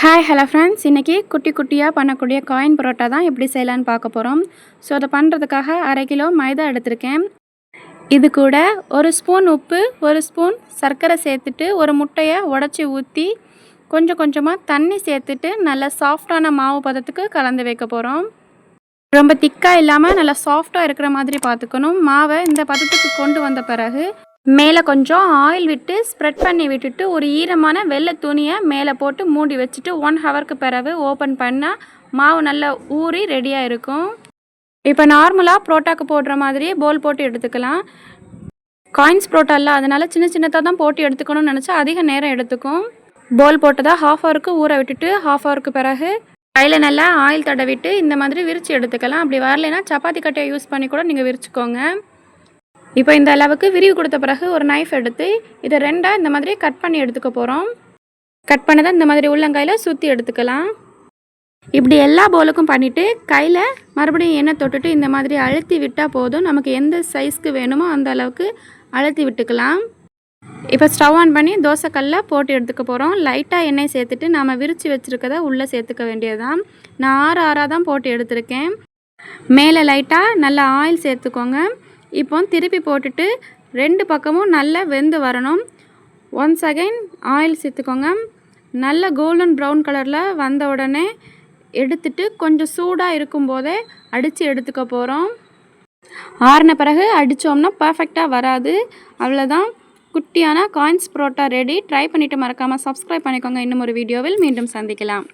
Hi hello friends, இன்றைக்கி குட்டி குட்டியாக பண்ணக்கூடிய காயின் பரோட்டா தான் எப்படி செய்யலான்னு பார்க்க போகிறோம். ஸோ அதை பண்ணுறதுக்காக 1/2 கிலோ மைதா எடுத்திருக்கேன். இது கூட 1 ஸ்பூன் உப்பு, 1 ஸ்பூன் சர்க்கரை சேர்த்துட்டு ஒரு முட்டையை உடச்சி ஊற்றி கொஞ்சம் கொஞ்சமாக தண்ணி சேர்த்துட்டு நல்லா சாஃப்டான மாவு பதத்துக்கு கலந்து வைக்க போகிறோம். ரொம்ப திக்காக இல்லாமல் நல்லா சாஃப்டாக இருக்கிற மாதிரி பார்த்துக்கணும். மாவை இந்த பதத்துக்கு கொண்டு வந்த பிறகு மேலே கொஞ்சம் ஆயில் விட்டு ஸ்ப்ரெட் பண்ணி விட்டுட்டு ஒரு ஈரமான வெள்ளை துணியை மேலே போட்டு மூடி வச்சுட்டு 1 ஹவருக்கு பிறகு ஓப்பன் பண்ணால் மாவு நல்லா ஊறி ரெடியாக இருக்கும். இப்போ நார்மலாக புரோட்டாக்கு போடுற மாதிரியே போல் போட்டு எடுத்துக்கலாம். காயின்ஸ் புரோட்டா இல்லை, அதனால் சின்ன சின்னதாக தான் போட்டு எடுத்துக்கணும்னு நினச்சா அதிக நேரம் எடுத்துக்கும். போல் போட்டதாக 1/2 ஹவருக்கு ஊற விட்டுட்டு 1/2 ஹவருக்கு பிறகு கையில் நல்லா ஆயில் தடவிட்டு இந்த மாதிரி விரித்து எடுத்துக்கலாம். அப்படி வரலைன்னா சப்பாத்தி கட்டையை யூஸ் பண்ணி கூட நீங்கள் விரிச்சுக்கோங்க. இப்போ இந்த அளவுக்கு விரிவு கொடுத்த பிறகு ஒரு நைஃப் எடுத்து இதை 2ஆக இந்த மாதிரி கட் பண்ணி எடுத்துக்க போகிறோம். கட் பண்ணதை இந்த மாதிரி உள்ளங்கையில் சுற்றி எடுத்துக்கலாம். இப்படி எல்லா போலுக்கும் பண்ணிவிட்டு கையில் மறுபடியும் எண்ணெய் தொட்டுட்டு இந்த மாதிரி அழுத்தி விட்டால் போதும். நமக்கு எந்த சைஸ்க்கு வேணுமோ அந்த அளவுக்கு அழுத்தி விட்டுக்கலாம். இப்போ ஸ்டவ் ஆன் பண்ணி தோசைக்கல்ல போட்டு எடுத்துக்க போகிறோம். லைட்டாக எண்ணெய் சேர்த்துட்டு நாம் விரித்து வச்சுருக்கதை உள்ளே சேர்த்துக்க வேண்டியதுதான். நான் 6 தான் போட்டு எடுத்திருக்கேன். மேலே லைட்டாக நல்லா ஆயில் சேர்த்துக்கோங்க. இப்போ திருப்பி போட்டுட்டு 2 பக்கமும் நல்லா வெந்து வரணும். ஒன்ஸ் அகைன் ஆயில் சேர்த்துக்கோங்க. நல்ல கோல்டன் ப்ரௌன் கலரில் வந்த உடனே எடுத்துட்டு கொஞ்சம் சூடாக இருக்கும்போதே அடித்து எடுத்துக்க போகிறோம். ஆறின பிறகு அடித்தோம்னா பர்ஃபெக்டாக வராது. அவ்வளோதான், குட்டியான காயின்ஸ் பரோட்டா ரெடி. ட்ரை பண்ணிவிட்டு மறக்காமல் சப்ஸ்கிரைப் பண்ணிக்கோங்க. இன்னும் ஒரு வீடியோவில் மீண்டும் சந்திக்கலாம்.